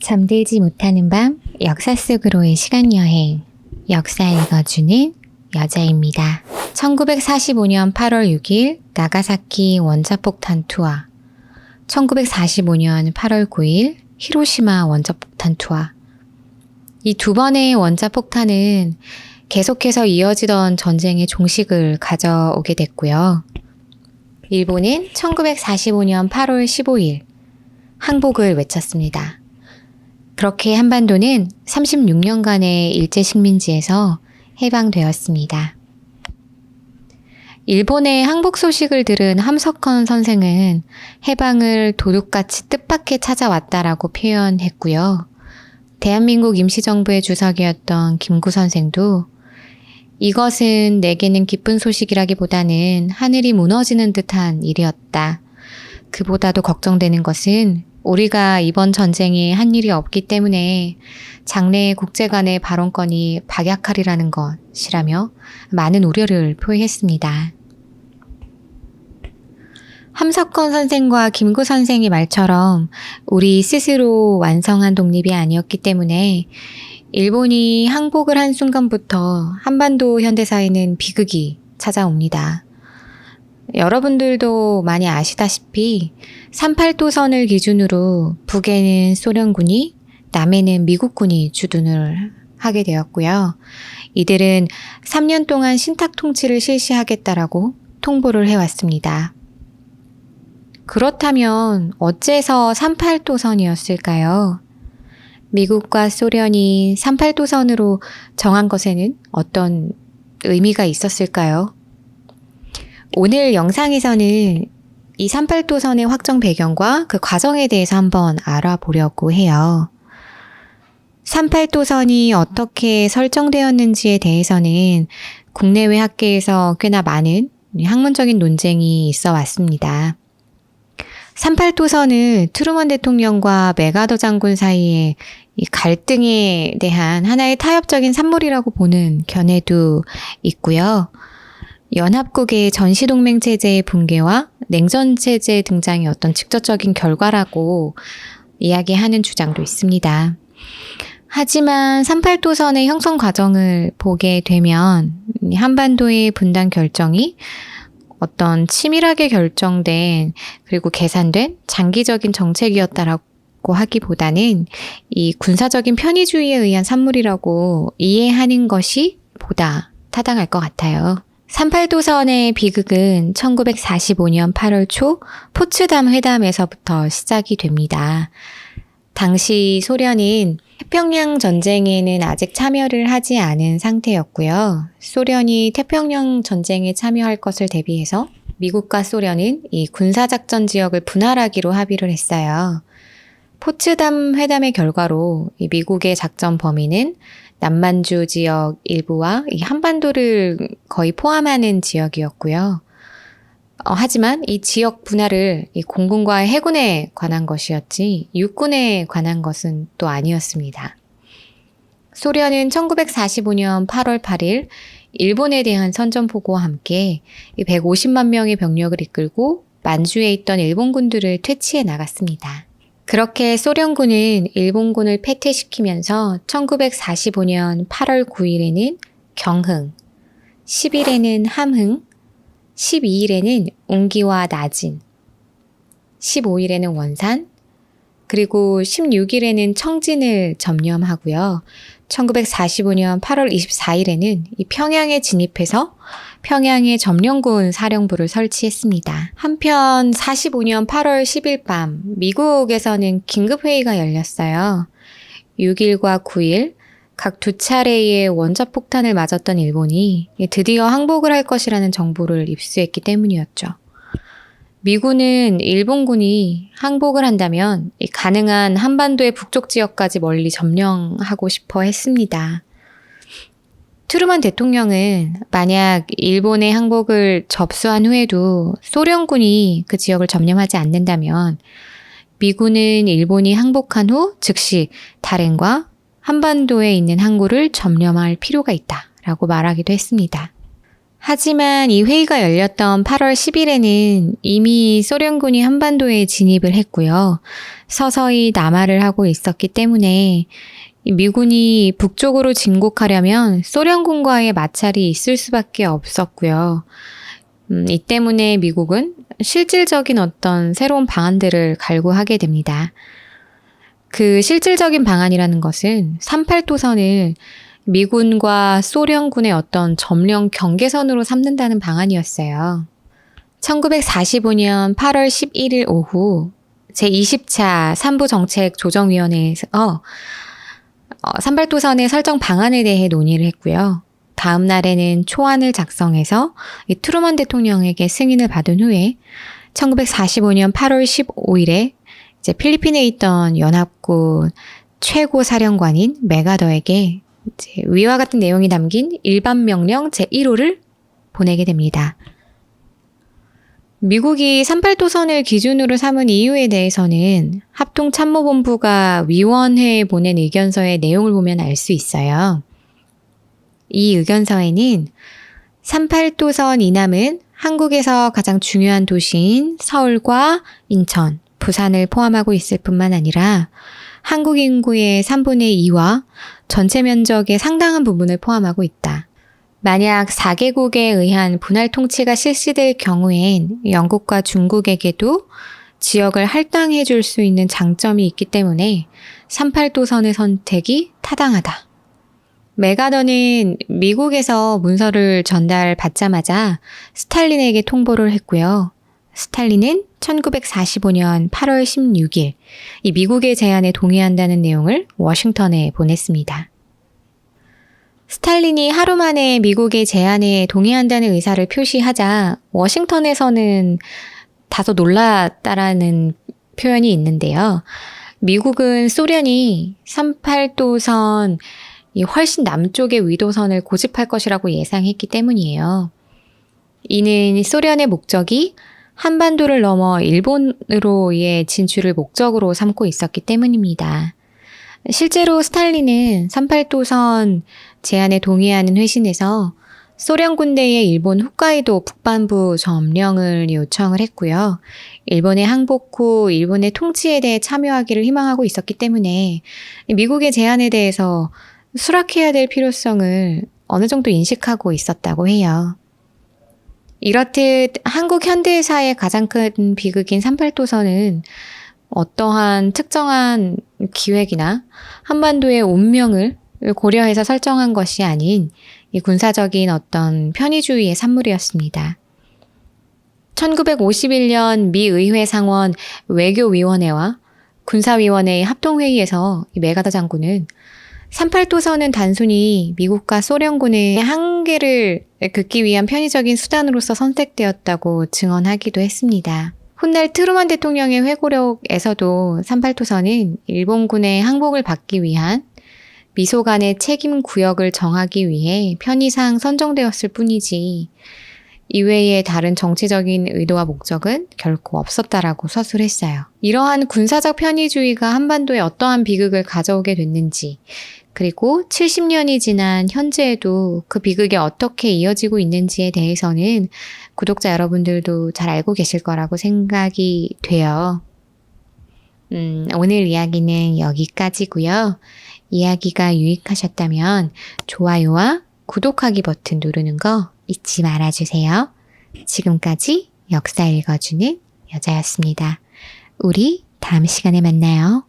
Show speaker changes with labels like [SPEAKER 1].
[SPEAKER 1] 잠들지 못하는 밤, 역사 속으로의 시간여행. 역사 읽어주는 여자입니다. 1945년 8월 6일 나가사키 원자폭탄 투하. 1945년 8월 9일 히로시마 원자폭탄 투하. 이 두 번의 원자폭탄은 계속해서 이어지던 전쟁의 종식을 가져오게 됐고요. 일본은 1945년 8월 15일 항복을 외쳤습니다. 그렇게 한반도는 36년간의 일제식민지에서 해방되었습니다. 일본의 항복 소식을 들은 함석헌 선생은 해방을 도둑같이 뜻밖에 찾아왔다라고 표현했고요. 대한민국 임시정부의 주석이었던 김구 선생도 이것은 내게는 기쁜 소식이라기보다는 하늘이 무너지는 듯한 일이었다. 그보다도 걱정되는 것은 우리가 이번 전쟁에 한 일이 없기 때문에 장래 국제 간의 발언권이 박약하리라는 것이라며 많은 우려를 표했습니다. 함석헌 선생과 김구 선생의 말처럼 우리 스스로 완성한 독립이 아니었기 때문에 일본이 항복을 한 순간부터 한반도 현대사에는 비극이 찾아옵니다. 여러분들도 많이 아시다시피 38도선을 기준으로 북에는 소련군이, 남에는 미국군이 주둔을 하게 되었고요. 이들은 3년 동안 신탁 통치를 실시하겠다라고 통보를 해왔습니다. 그렇다면 어째서 38도선이었을까요? 미국과 소련이 38도선으로 정한 것에는 어떤 의미가 있었을까요? 오늘 영상에서는 이 38도선의 확정 배경과 그 과정에 대해서 한번 알아보려고 해요. 38도선이 어떻게 설정되었는지에 대해서는 국내외 학계에서 꽤나 많은 학문적인 논쟁이 있어 왔습니다. 38도선을 트루먼 대통령과 맥아더 장군 사이의 이 갈등에 대한 하나의 타협적인 산물이라고 보는 견해도 있고요. 연합국의 전시동맹 체제의 붕괴와 냉전 체제의 등장이 어떤 직접적인 결과라고 이야기하는 주장도 있습니다. 하지만 38도선의 형성 과정을 보게 되면 한반도의 분단 결정이 어떤 치밀하게 결정된 그리고 계산된 장기적인 정책이었다라고 하기보다는 이 군사적인 편의주의에 의한 산물이라고 이해하는 것이 보다 타당할 것 같아요. 38도선의 비극은 1945년 8월 초 포츠담 회담에서부터 시작이 됩니다. 당시 소련은 태평양 전쟁에는 아직 참여를 하지 않은 상태였고요. 소련이 태평양 전쟁에 참여할 것을 대비해서 미국과 소련은 이 군사작전 지역을 분할하기로 합의를 했어요. 포츠담 회담의 결과로 이 미국의 작전 범위는 남만주 지역 일부와 이 한반도를 거의 포함하는 지역이었고요. 하지만 이 지역 분할을 이 공군과 해군에 관한 것이었지 육군에 관한 것은 또 아니었습니다. 소련은 1945년 8월 8일 일본에 대한 선전포고와 함께 150만 명의 병력을 이끌고 만주에 있던 일본군들을 퇴치해 나갔습니다. 그렇게 소련군은 일본군을 패퇴시키면서 1945년 8월 9일에는 경흥, 10일에는 함흥, 12일에는 웅기와 나진, 15일에는 원산, 그리고 16일에는 청진을 점령하고요. 1945년 8월 24일에는 이 평양에 진입해서 평양에 점령군 사령부를 설치했습니다. 한편 45년 8월 10일 밤 미국에서는 긴급회의가 열렸어요. 6일과 9일 각 두 차례의 원자폭탄을 맞았던 일본이 드디어 항복을 할 것이라는 정보를 입수했기 때문이었죠. 미군은 일본군이 항복을 한다면 가능한 한반도의 북쪽 지역까지 멀리 점령하고 싶어 했습니다. 트루먼 대통령은 만약 일본의 항복을 접수한 후에도 소련군이 그 지역을 점령하지 않는다면 미군은 일본이 항복한 후 즉시 다롄과 한반도에 있는 항구를 점령할 필요가 있다라고 말하기도 했습니다. 하지만 이 회의가 열렸던 8월 10일에는 이미 소련군이 한반도에 진입을 했고요. 서서히 남하를 하고 있었기 때문에 미군이 북쪽으로 진국하려면 소련군과의 마찰이 있을 수밖에 없었고요. 이 때문에 미국은 실질적인 어떤 새로운 방안들을 갈구하게 됩니다. 그 실질적인 방안이라는 것은 38도선을 미군과 소련군의 어떤 점령 경계선으로 삼는다는 방안이었어요. 1945년 8월 11일 오후 제20차 삼부정책조정위원회에서 38도선의 설정 방안에 대해 논의를 했고요. 다음 날에는 초안을 작성해서 트루먼 대통령에게 승인을 받은 후에 1945년 8월 15일에 이제 필리핀에 있던 연합군 최고 사령관인 메가더에게 이제 위와 같은 내용이 담긴 일반 명령 제1호를 보내게 됩니다. 미국이 38도선을 기준으로 삼은 이유에 대해서는 합동참모본부가 위원회에 보낸 의견서의 내용을 보면 알 수 있어요. 이 의견서에는 38도선 이남은 한국에서 가장 중요한 도시인 서울과 인천, 부산을 포함하고 있을 뿐만 아니라 한국 인구의 3분의 2와 전체 면적의 상당한 부분을 포함하고 있다. 만약 4개국에 의한 분할 통치가 실시될 경우엔 영국과 중국에게도 지역을 할당해 줄 수 있는 장점이 있기 때문에 38도선의 선택이 타당하다. 메가더는 미국에서 문서를 전달받자마자 스탈린에게 통보를 했고요. 스탈린은 1945년 8월 16일 이 미국의 제안에 동의한다는 내용을 워싱턴에 보냈습니다. 스탈린이 하루 만에 미국의 제안에 동의한다는 의사를 표시하자 워싱턴에서는 다소 놀랐다라는 표현이 있는데요. 미국은 소련이 38도선 이 훨씬 남쪽의 위도선을 고집할 것이라고 예상했기 때문이에요. 이는 소련의 목적이 한반도를 넘어 일본으로의 진출을 목적으로 삼고 있었기 때문입니다. 실제로 스탈린은 38도선 제안에 동의하는 회신에서 소련 군대의 일본 홋카이도 북반부 점령을 요청을 했고요. 일본에 항복 후 일본의 통치에 대해 참여하기를 희망하고 있었기 때문에 미국의 제안에 대해서 수락해야 될 필요성을 어느 정도 인식하고 있었다고 해요. 이렇듯 한국 현대사의 가장 큰 비극인 38도선은 어떠한 특정한 기획이나 한반도의 운명을 고려해서 설정한 것이 아닌 이 군사적인 어떤 편의주의의 산물이었습니다. 1951년 미 의회 상원 외교위원회와 군사위원회의 합동회의에서 이 메가더 장군은 38도선은 단순히 미국과 소련군의 한계를 긋기 위한 편의적인 수단으로서 선택되었다고 증언하기도 했습니다. 훗날 트루먼 대통령의 회고록에서도 38도선은 일본군의 항복을 받기 위한 미소 간의 책임 구역을 정하기 위해 편의상 선정되었을 뿐이지 이외의 다른 정치적인 의도와 목적은 결코 없었다라고 서술했어요. 이러한 군사적 편의주의가 한반도에 어떠한 비극을 가져오게 됐는지 그리고 70년이 지난 현재에도 그 비극이 어떻게 이어지고 있는지에 대해서는 구독자 여러분들도 잘 알고 계실 거라고 생각이 돼요. 오늘 이야기는 여기까지고요. 이야기가 유익하셨다면 좋아요와 구독하기 버튼 누르는 거 잊지 말아주세요. 지금까지 역사 읽어주는 여자였습니다. 우리 다음 시간에 만나요.